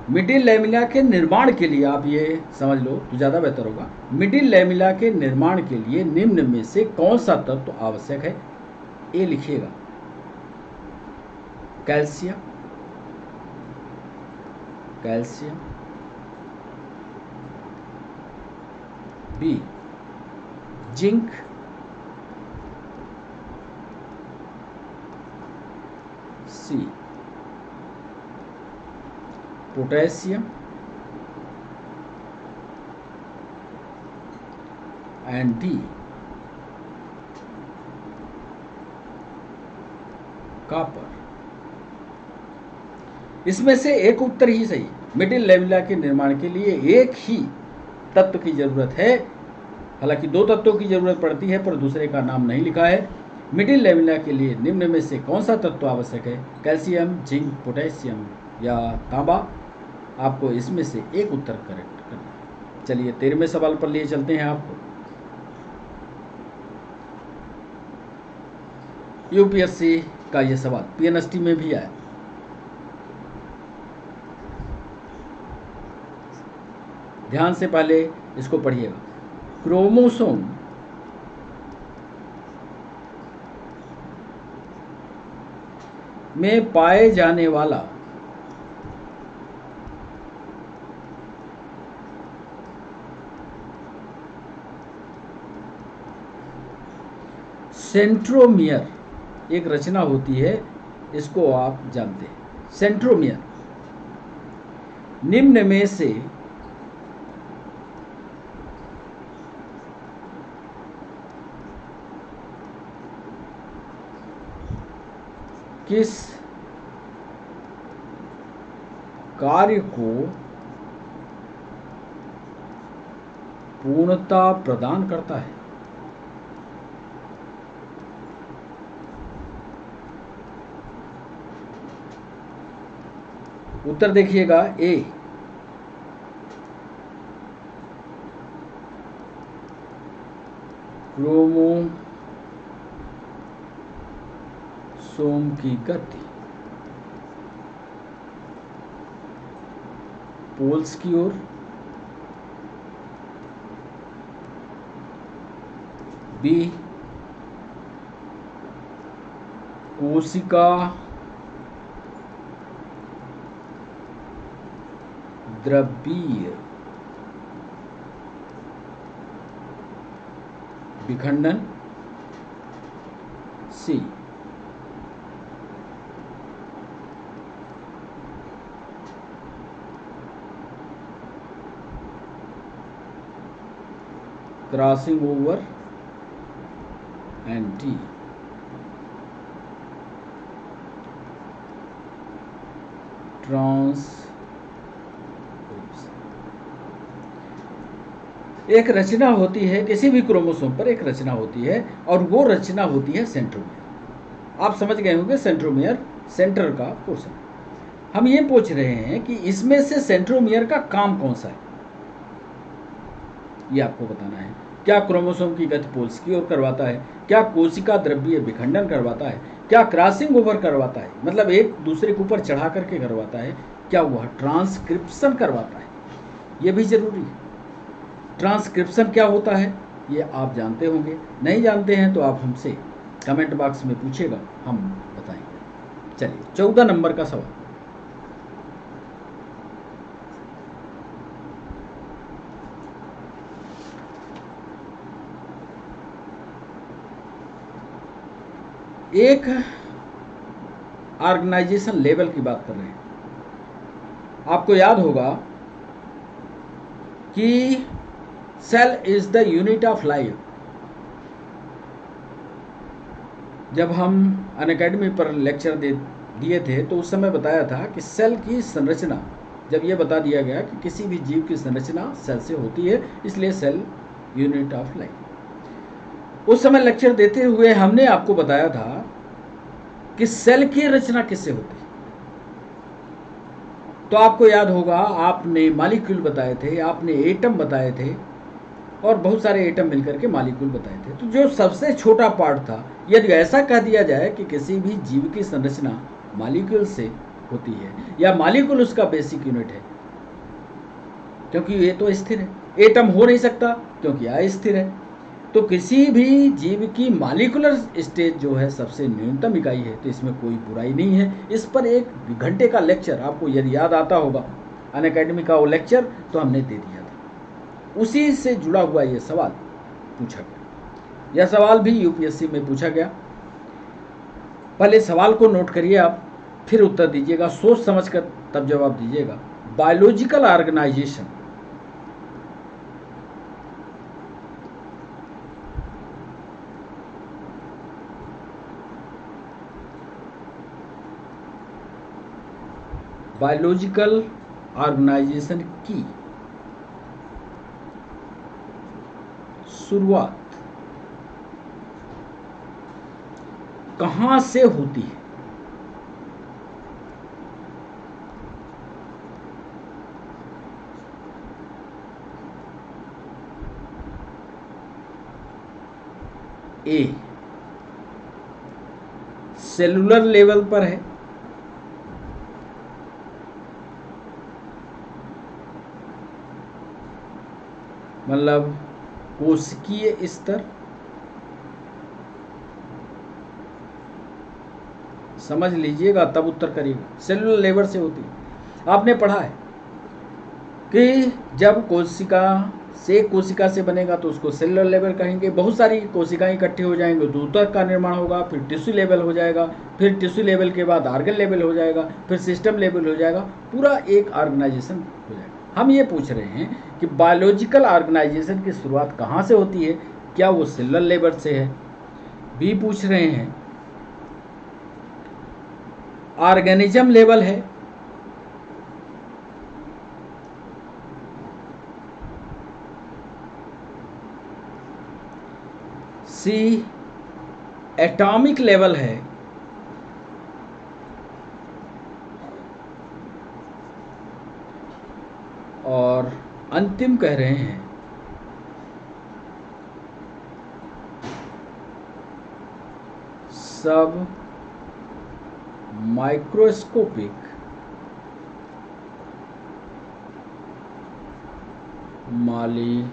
मिडिल लैमिला के निर्माण के लिए, आप ये समझ लो तो ज़्यादा बेहतर होगा। मिडिल लैमिला के निर्माण के लिए निम्न में से कौन सा तत्व आवश्यक है? ए लिखिएगा, calcium, calcium. B, zinc. C, potassium. And D, copper. इसमें से एक उत्तर ही सही। मिडिल लैमिला के निर्माण के लिए एक ही तत्व की जरूरत है। हालांकि दो तत्वों की जरूरत पड़ती है, पर दूसरे का नाम नहीं लिखा है। मिडिल लैमिला के लिए निम्न में से कौन सा तत्व आवश्यक है? कैल्शियम, जिंक, पोटेशियम या तांबा? आपको इसमें से एक उत्तर करेक्ट करना है। चलिए 13वें सवाल पर लिए चलते हैं आपको। यूपीएससी का यह सवाल पीएनएसटी में भी आया। ध्यान से पहले इसको पढ़िएगा। क्रोमोसोम में पाए जाने वाला सेंट्रोमियर एक रचना होती है, इसको आप जानते हैं। सेंट्रोमियर निम्न में से किस कार्य को पूर्णता प्रदान करता है? उत्तर देखिएगा। ए, क्रोमोसोम की गति पोल्स की ओर। बी, कोशिका द्रव्यीय विखंडन, C crossing over, and D trans. एक रचना होती है किसी भी क्रोमोसोम पर, एक रचना होती है और वो रचना होती है सेंट्रोमियर। आप समझ गए होंगे सेंट्रोमियर सेंटर का पोर्शन। हम ये पूछ रहे हैं कि इसमें से सेंट्रोमियर का काम कौन सा है, ये आपको बताना है। क्या क्रोमोसोम की गति पोल्स की ओर करवाता है, क्या कोशिका द्रव्यीय विखंडन करवाता है, क्या क्रॉसिंग ओवर करवाता है, मतलब एक दूसरे के ऊपर चढ़ा करके करवाता है, क्या वह ट्रांसक्रिप्शन करवाता है, ये भी जरूरी है। ट्रांसक्रिप्शन क्या होता है ये आप जानते होंगे, नहीं जानते हैं तो आप हमसे कमेंट बॉक्स में पूछेगा, हम बताएंगे। चलिए 14 नंबर का सवाल। एक ऑर्गेनाइजेशन लेवल की बात कर रहे हैं। आपको याद होगा कि cell is the unit of life. जब हम अनअकैडमी पर लेक्चर दिए थे तो उस समय बताया था कि सेल की संरचना, जब यह बता दिया गया कि किसी भी जीव की संरचना सेल से होती है, इसलिए सेल यूनिट ऑफ लाइफ। उस समय लेक्चर देते हुए हमने आपको बताया था कि सेल की रचना किससे होती है। तो आपको याद होगा, आपने मॉलिक्यूल बताए थे, आपने एटम बताए थे और बहुत सारे एटम मिलकर के मॉलिक्यूल बताए थे। तो जो सबसे छोटा पार्ट था, यदि ऐसा कह दिया जाए कि किसी भी जीव की संरचना मॉलिक्यूल से होती है या मॉलिक्यूल उसका बेसिक यूनिट है, क्योंकि ये तो स्थिर है, एटम हो नहीं सकता क्योंकि अस्थिर है। तो किसी भी जीव की मॉलिक्यूलर स्टेज जो है सबसे न्यूनतम इकाई है, तो इसमें कोई बुराई नहीं है। इस पर 1 घंटे का लेक्चर आपको यदि याद आता होगा, अनअकैडमी का वो लेक्चर तो हमने दे दिया था। उसी से जुड़ा हुआ ये सवाल पूछा गया। यह सवाल भी यूपीएससी में पूछा गया। पहले सवाल को नोट करिए आप, फिर उत्तर दीजिएगा, सोच समझ कर तब जवाब दीजिएगा। बायोलॉजिकल ऑर्गेनाइजेशन बायोलॉजिकल ऑर्गेनाइजेशन की शुरुआत कहां से होती है? ए सेलुलर लेवल पर है, मतलब कोशिकीय स्तर, समझ लीजिएगा तब उत्तर करिएगा। सेलुलर लेवल से होती है। आपने पढ़ा है कि जब कोशिका से बनेगा तो उसको सेलुलर लेवल कहेंगे। बहुत सारी कोशिकाएं इकट्ठी हो जाएंगे तो ऊतक का निर्माण होगा, फिर टिश्यू लेवल हो जाएगा, फिर टिश्यू लेवल के बाद ऑर्गन लेवल हो जाएगा, फिर सिस्टम लेवल हो जाएगा, पूरा एक ऑर्गेनाइजेशन हो जाएगा। हम ये पूछ रहे हैं कि बायोलॉजिकल ऑर्गेनाइजेशन की शुरुआत कहाँ से होती है, क्या वो सेलुलर लेवल से है? बी पूछ रहे हैं ऑर्गेनिज्म लेवल है, सी एटॉमिक लेवल है, और अंतिम कह रहे हैं सब माइक्रोस्कोपिक मॉलिक्यूलर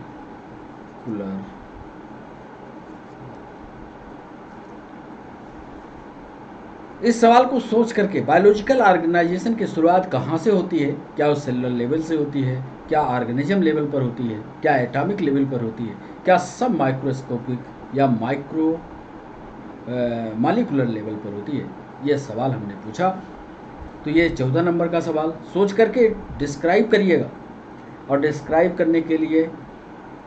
इस सवाल को सोच करके बायोलॉजिकल ऑर्गेनाइजेशन की शुरुआत कहाँ से होती है? क्या वो सेलुलर लेवल से होती है? क्या ऑर्गेनिज्म लेवल पर होती है? क्या एटॉमिक लेवल पर होती है? क्या सब माइक्रोस्कोपिक या माइक्रो मॉलिक्यूलर लेवल पर होती है? ये सवाल हमने पूछा। तो ये 14 नंबर का सवाल सोच करके डिस्क्राइब करिएगा, और डिस्क्राइब करने के लिए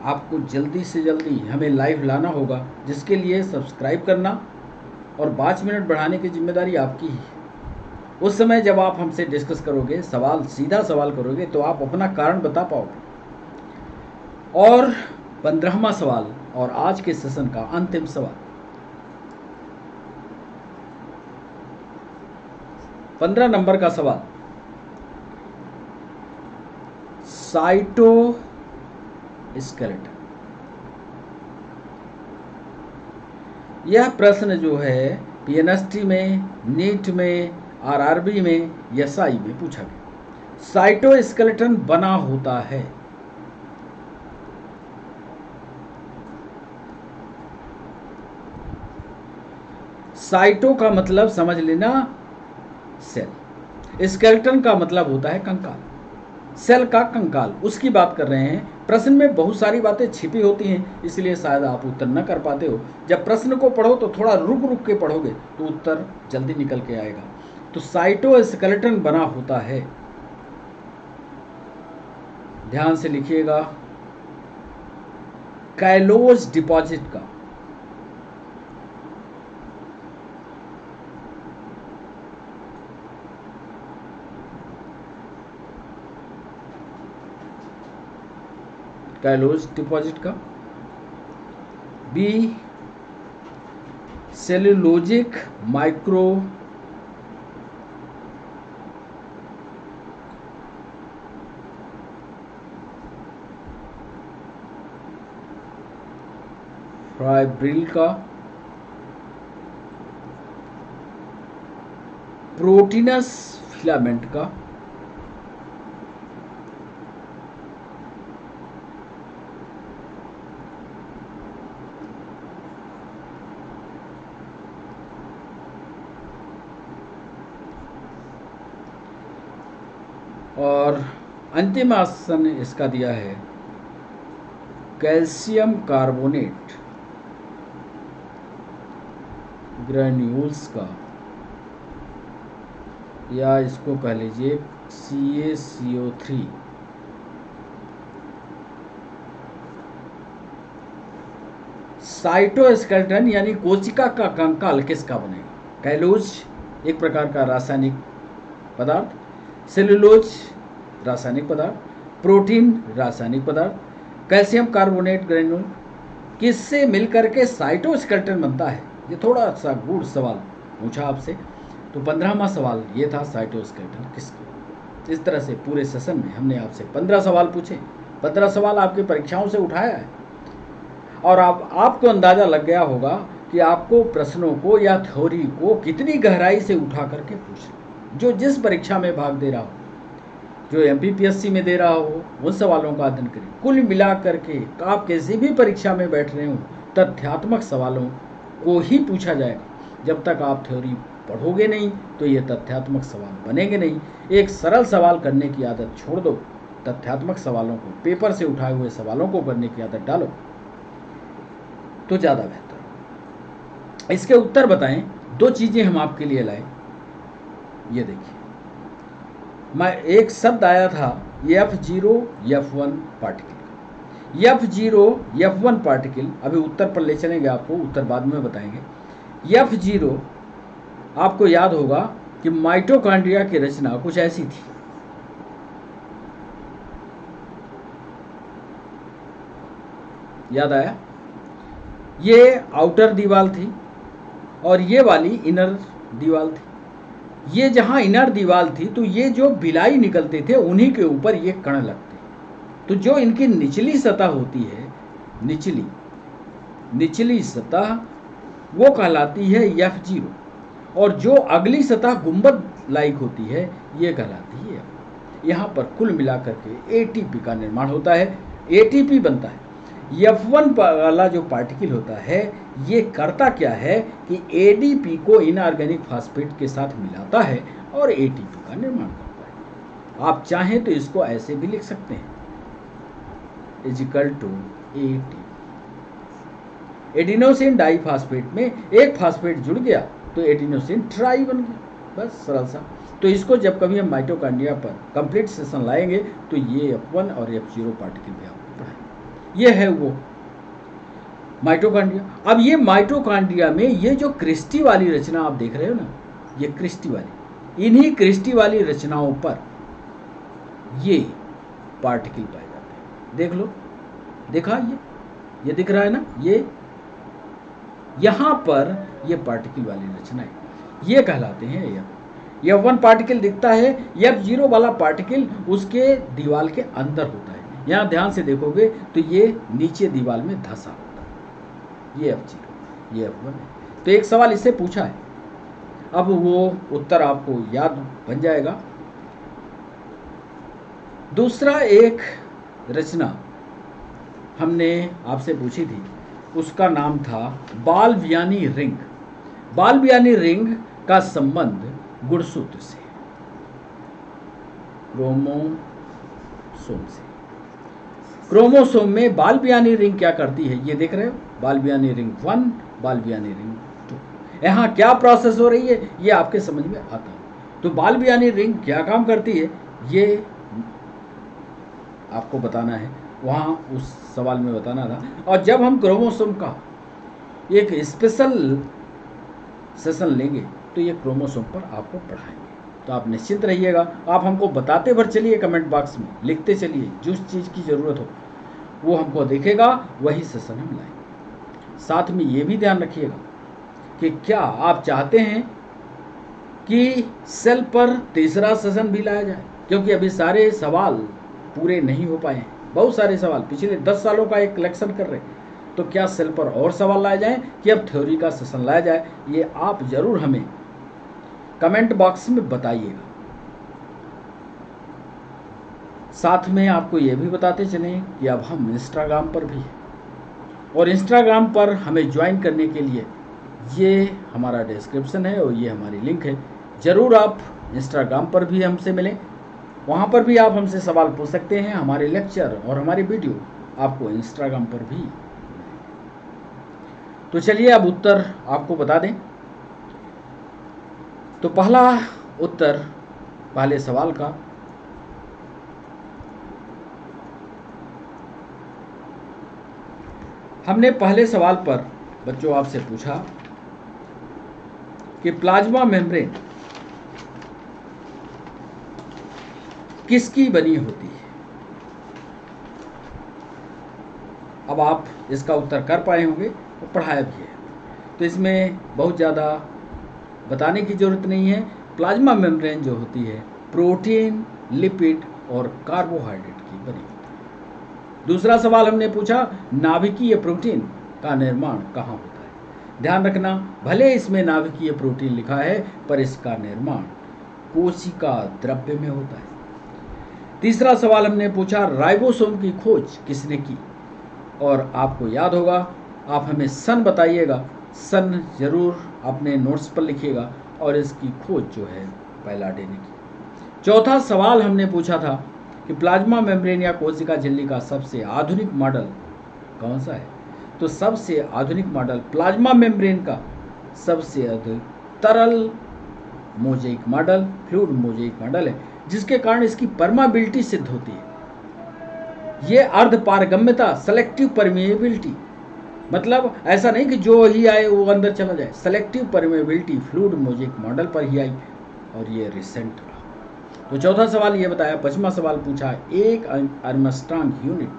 आपको जल्दी से जल्दी हमें लाइव लाना होगा, जिसके लिए सब्सक्राइब करना और 5 मिनट बढ़ाने की जिम्मेदारी आपकी ही है। उस समय जब आप हमसे डिस्कस करोगे, सवाल सीधा सवाल करोगे, तो आप अपना कारण बता पाओगे। और 15वां सवाल और आज के सेशन का अंतिम सवाल, 15 नंबर का सवाल, साइटोस्केलेटन। यह प्रश्न जो है पीएनएसटी में, नीट में, आरआरबी में, एसआई में पूछा गया। साइटोस्केलेटन बना होता है साइटो का मतलब समझ लेना सेल, स्केलेटन का मतलब होता है कंकाल, सेल का कंकाल, उसकी बात कर रहे हैं। प्रश्न में बहुत सारी बातें छिपी होती हैं, इसलिए शायद आप उत्तर न कर पाते हो। जब प्रश्न को पढ़ो तो थोड़ा रुक रुक के पढ़ोगे तो उत्तर जल्दी निकल के आएगा। तो साइटोस्केलेटन बना होता है, ध्यान से लिखिएगा, कैलोज डिपॉजिट का। कैलोज डिपॉजिट का। बी, सेलुलोजिक माइक्रो फाइब्रिल का। प्रोटीनस फिलामेंट का। और अंतिम आसन इसका दिया है कैल्शियम कार्बोनेट ग्रेन्यूल्स का, या इसको कह लीजिए CaCO3। साइटोस्केलेटन यानी कोशिका का कंकाल किसका बनेगा? कैलोज एक प्रकार का रासायनिक पदार्थ, सेलुलोज रासायनिक पदार्थ, प्रोटीन रासायनिक पदार्थ, कैल्शियम कार्बोनेट ग्रेन्यूल, किससे मिलकर के साइटोस्केलेटन बनता है? ये थोड़ा सा गूढ़ सवाल पूछा आपसे। तो 15वां सवाल ये था, साइटोस्केलेटन किसका। इस तरह से पूरे सेशन में हमने आपसे 15 सवाल पूछे, 15 सवाल आपकी परीक्षाओं से उठाया है, और आपको अंदाज़ा लग गया होगा कि आपको प्रश्नों को या थ्योरी को कितनी गहराई से उठा करके पूछना। जो जिस परीक्षा में भाग दे रहा हो, जो MPPSC में दे रहा हो, उन सवालों का अध्ययन करें। कुल मिला करके आप किसी भी परीक्षा में बैठ रहे हो, तथ्यात्मक सवालों को ही पूछा जाएगा। जब तक आप थ्योरी पढ़ोगे नहीं तो ये तथ्यात्मक सवाल बनेंगे नहीं। एक सरल सवाल करने की आदत छोड़ दो, तथ्यात्मक सवालों को, पेपर से उठाए हुए सवालों को करने की आदत डालो तो ज़्यादा बेहतर। इसके उत्तर बताएं। 2 चीज़ें हम आपके लिए लाए, ये देखिए। मैं एक शब्द आया था F0 F1 particle. F0 F1 particle, अभी उत्तर पर ले चलेंगे आपको, उत्तर बाद में बताएंगे। F0 आपको याद होगा कि माइटोकॉन्ड्रिया की रचना कुछ ऐसी थी। याद आया? ये आउटर दीवार थी और ये वाली इनर दीवार थी। ये जहाँ इनर दीवार थी तो ये जो बिलाई निकलते थे उन्हीं के ऊपर ये कण लगते। तो जो इनकी निचली सतह होती है, निचली सतह वो कहलाती है F0, और जो अगली सतह गुंबद लाइक होती है ये कहलाती है F। यहाँ पर कुल मिलाकर के ATP का निर्माण होता है, ATP बनता है। F1 वाला जो पार्टिकल होता है ये करता क्या है कि ADP को इनऑर्गेनिक फास्फेट के साथ मिलाता है और ATP का निर्माण करता है। आप चाहें तो इसको ऐसे भी लिख सकते हैं, is equal to ATP। Adenosine diphosphate में एक फास्फेट जुड़ गया तो एडिनोसिन ट्राई बन गया, बस सरल सा। तो इसको जब कभी हम माइटोकॉन्ड्रिया पर कंप्लीट सेशन लाएंगे तो ये F1 और F0 पार्टिकल भी आपको पढ़ाएंगे। ये है वो माइटोकॉन्ड्रिया। अब ये माइटोकॉन्ड्रिया में ये जो क्रिस्टी वाली रचना आप देख रहे हो ना, ये क्रिस्टी वाली, इन्हीं क्रिस्टी वाली रचनाओं पर ये पार्टिकल पाए जाते हैं। देख लो, देखा, ये दिख रहा है ना, ये यहां पर ये पार्टिकल वाली रचना है, ये कहलाते हैं F1 पार्टिकल दिखता है, F0 वाला पार्टिकल उसके दीवार के अंदर होता है। यहां ध्यान से देखोगे तो ये नीचे दीवार में धंसा होता है, ये F0, ये F1 है। तो एक सवाल इससे पूछा है, अब वो उत्तर आपको याद बन जाएगा। दूसरा एक रचना हमने आपसे पूछी थी, उसका नाम था बाल्बियानी रिंग। बाल्बियानी रिंग का संबंध गुणसूत्र से, क्रोमोसोम से। क्रोमोसोम में बाल्बियानी रिंग क्या करती है, ये देख रहे हो, बाल्बियानी रिंग 1, बाल्बियानी रिंग 2। यहाँ क्या प्रोसेस हो रही है ये आपके समझ में आता है। तो बाल्बियानी रिंग क्या काम करती है ये आपको बताना है, वहाँ उस सवाल में बताना था। और जब हम क्रोमोसोम का एक स्पेशल सेशन लेंगे तो ये क्रोमोसोम पर आपको पढ़ाएंगे। तो आप निश्चिंत रहिएगा, आप हमको बताते भर चलिए, कमेंट बॉक्स में लिखते चलिए, जिस चीज़ की ज़रूरत हो वो हमको देखेगा, वही सेशन हम लाएंगे। साथ में ये भी ध्यान रखिएगा कि क्या आप चाहते हैं कि सेल पर तीसरा सेशन भी लाया जाए, क्योंकि अभी सारे सवाल पूरे नहीं हो पाए हैं, बहुत सारे सवाल पिछले 10 सालों का एक कलेक्शन कर रहे हैं। तो क्या सेल पर और सवाल लाए जाएं कि अब थ्योरी का सेशन लाया जाए, ये आप जरूर हमें कमेंट बॉक्स में बताइएगा। साथ में आपको ये भी बताते चलें कि अब हम इंस्टाग्राम पर भी हैं, और इंस्टाग्राम पर हमें ज्वाइन करने के लिए ये हमारा डिस्क्रिप्शन है और ये हमारी लिंक है। ज़रूर आप इंस्टाग्राम पर भी हमसे मिलें, वहाँ पर भी आप हमसे सवाल पूछ सकते हैं। हमारे लेक्चर और हमारी वीडियो आपको इंस्टाग्राम पर भी। तो चलिए अब उत्तर आपको बता दें। तो पहला उत्तर पहले सवाल का, हमने पहले सवाल पर बच्चों आपसे पूछा कि प्लाज्मा मेम्ब्रेन किसकी बनी होती है। अब आप इसका उत्तर कर पाए होंगे और पढ़ाया भी है, तो इसमें बहुत ज़्यादा बताने की ज़रूरत नहीं है। प्लाज्मा मेम्ब्रेन जो होती है प्रोटीन, लिपिड और कार्बोहाइड्रेट की बनी होती है। दूसरा सवाल हमने पूछा नाभिकीय प्रोटीन का निर्माण कहाँ होता है। ध्यान रखना, भले इसमें नाभिकीय प्रोटीन लिखा है पर इसका निर्माण कोशिका द्रव्य में होता है। तीसरा सवाल हमने पूछा राइबोसोम की खोज किसने की, और आपको याद होगा, आप हमें सन बताइएगा, सन जरूर अपने नोट्स पर लिखिएगा, और इसकी खोज जो है पैलाडे ने की। चौथा सवाल हमने पूछा था कि प्लाज्मा मेम्ब्रेन या कोशिका झिल्ली का सबसे आधुनिक मॉडल कौन सा है। तो सबसे आधुनिक मॉडल प्लाज्मा मेम्ब्रेन का सबसे अधिक तरल मोज़ेइक मॉडल, फ्लूइड मोज़ेइक मॉडल है, जिसके कारण इसकी परमेबिलिटी सिद्ध होती है। ये अर्ध पारगम्यता, सेलेक्टिव परमेबिलिटी, मतलब ऐसा नहीं कि जो ही आए वो अंदर चला जाए। Selective permeability fluid mosaic model पर ही आई, और ये रिसेंट रहा। तो चौथा सवाल ये बताया। पांचवा सवाल पूछा एक आर्मस्ट्रांग यूनिट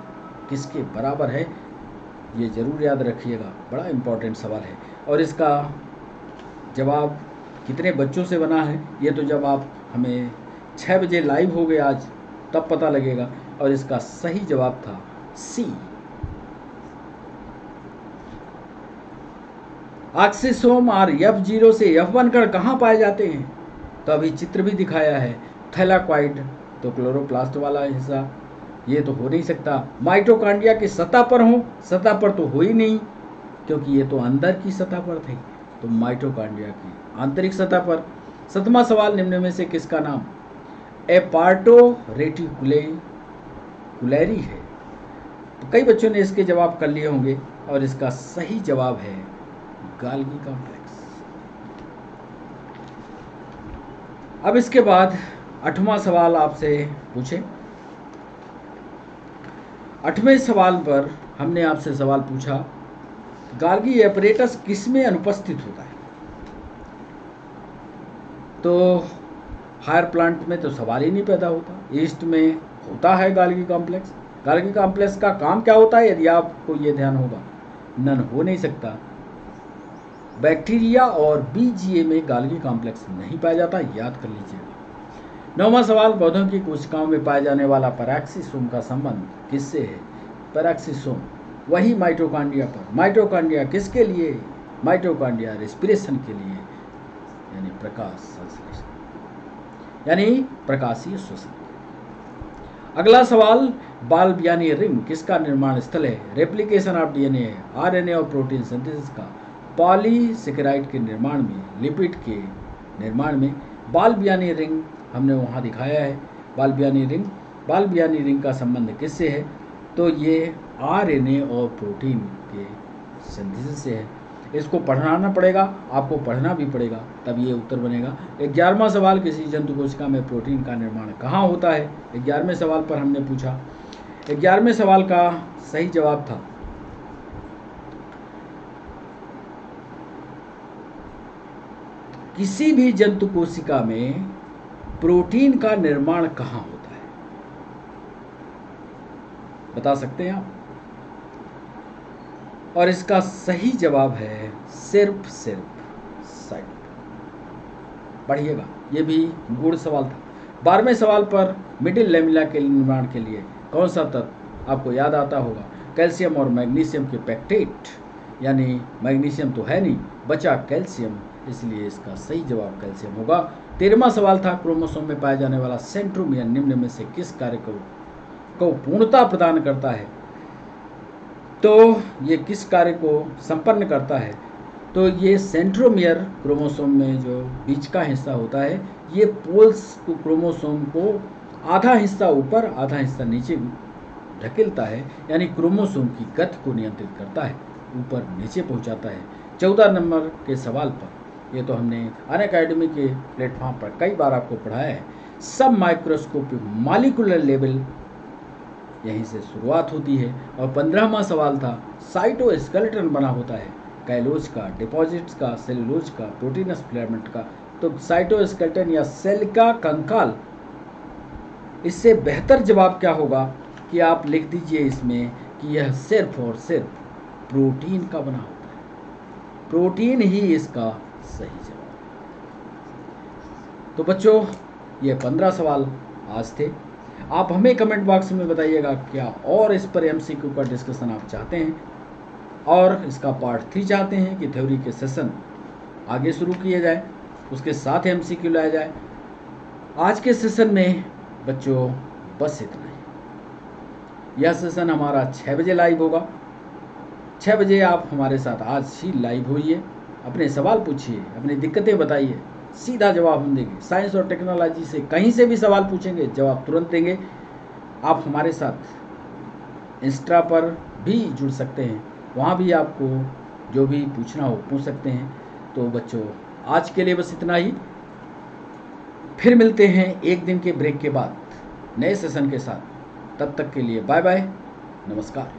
किसके बराबर है। ये जरूर याद रखिएगा, बड़ा इंपॉर्टेंट सवाल है। और इसका जवाब कितने बच्चों से बना है ये तो जब आप हमें 6 बजे लाइव हो गए आज तब पता लगेगा। और इसका सही जवाब था सी। ऑक्सीसोम और F0 से F1 कण कहाँ पाए जाते हैं। तो अभी चित्र भी दिखाया है, थैलाकॉइड तो क्लोरोप्लास्ट वाला हिस्सा, ये तो हो नहीं सकता। माइटोकॉन्ड्रिया की सतह पर हो, सतह पर तो हो ही नहीं, क्योंकि ये तो अंदर की सतह पर थे। तो माइटोकॉन्ड्रिया की आंतरिक सतह पर। 7वां सवाल, निम्न में से किसका नाम एपार्टो रेटिकुलरी है? तो कई बच्चों ने इसके जवाब कर लिए होंगे और इसका सही जवाब है गाल्गी कॉम्प्लेक्स। अब इसके बाद 8वां सवाल आपसे पूछे। 8वें सवाल पर हमने आपसे सवाल पूछा, गाल्गी एपरेटस किसमें अनुपस्थित होता है? तो हायर प्लांट में तो सवाल ही नहीं पैदा होता। ईस्ट में होता है गाल्गी कॉम्प्लेक्स। गाल्गी कॉम्प्लेक्स का काम क्या होता है, यदि आपको ये ध्यान होगा? नन हो नहीं सकता। बैक्टीरिया और बीजीए में गाल्गी कॉम्प्लेक्स नहीं पाया जाता, याद कर लीजिएगा। 9वां सवाल, पौधों की कोशिकाओं में पाया जाने वाला पैराक्सीसोम का संबंध किससे है? पैराक्सीसोम वही माइटोकॉन्ड्रिया पर। माइटोकॉन्ड्रिया किसके लिए? माइटोकॉन्ड्रिया रेस्पिरेशन के लिए, यानी प्रकाश संश्लेषण, यानी प्रकाशीय श्वसन। अगला सवाल, बल्ब यानी रिंग किसका निर्माण स्थल है? रेप्लिकेशन ऑफ डीएनए, आरएनए और प्रोटीन सिंथेसिस का, पॉलीसेकेराइड के निर्माण में, लिपिड के निर्माण में। बल्ब यानी रिंग हमने वहाँ दिखाया है। बल्ब यानी रिंग का संबंध किससे है? तो ये आरएनए और प्रोटीन के सिंथेसिस से है। इसको पढ़ाना पड़ेगा, आपको पढ़ना भी पड़ेगा, तब ये उत्तर बनेगा। 11वां सवाल, किसी जंतु कोशिका में प्रोटीन का निर्माण कहाँ होता है? 11वें सवाल पर हमने पूछा। 11वें सवाल का सही जवाब था किसी भी जंतु कोशिका में प्रोटीन का निर्माण कहाँ होता है? बता सकते हैं आप? और इसका सही जवाब है सिर्फ साइट। पढ़िएगा, ये भी गुड़ सवाल था। 12वें सवाल पर मिडिल लेमिला के निर्माण के लिए कौन सा तत्व आपको याद आता होगा? कैल्शियम और मैग्नीशियम के पैक्टेट, यानी मैग्नीशियम तो है नहीं, बचा कैल्शियम, इसलिए इसका सही जवाब कैल्शियम होगा। 13वां सवाल था, क्रोमोसोम में पाया जाने वाला सेंट्रोमियर निम्न में से किस कार्य को पूर्णता प्रदान करता है? तो ये किस कार्य को संपन्न करता है? तो ये सेंट्रोमियर क्रोमोसोम में जो बीच का हिस्सा होता है, ये पोल्स को क्रोमोसोम को आधा हिस्सा ऊपर आधा हिस्सा नीचे ढकेलता है, यानी क्रोमोसोम की गति को नियंत्रित करता है, ऊपर नीचे पहुंचाता है। 14 नंबर के सवाल पर, ये तो हमने अनअकैडमी के प्लेटफॉर्म पर कई बार आपको पढ़ाया है, सब माइक्रोस्कोपिक मॉलिक्यूलर लेवल यहीं से शुरुआत होती है। और 15वां सवाल था, साइटोस्केलेटन बना होता है कैलोज का, डिपॉजिट्स का, सेलुलोज का, प्रोटीनस फिलामेंट का। तो साइटोस्केलेटन या सेल का कंकाल, इससे बेहतर जवाब क्या होगा कि आप लिख दीजिए इसमें कि यह सिर्फ और सिर्फ प्रोटीन का बना होता है। प्रोटीन ही इसका सही जवाब है। तो बच्चों, ये 15 सवाल आज थे। आप हमें कमेंट बॉक्स में बताइएगा क्या और इस पर एमसीक्यू का डिस्कशन आप चाहते हैं, और इसका पार्ट 3 चाहते हैं कि थ्योरी के सेशन आगे शुरू किए जाए, उसके साथ एमसीक्यू लाया जाए। आज के सेशन में बच्चों बस इतना ही। यह सेशन हमारा 6 बजे लाइव होगा। 6 बजे आप हमारे साथ आज ही लाइव होइए, अपने सवाल पूछिए, अपनी दिक्कतें बताइए, सीधा जवाब हम देंगे। साइंस और टेक्नोलॉजी से कहीं से भी सवाल पूछेंगे, जवाब तुरंत देंगे। आप हमारे साथ इंस्टा पर भी जुड़ सकते हैं, वहाँ भी आपको जो भी पूछना हो पूछ सकते हैं। तो बच्चों, आज के लिए बस इतना ही। फिर मिलते हैं एक दिन के ब्रेक के बाद नए सेशन के साथ। तब तक के लिए बाय बाय, नमस्कार।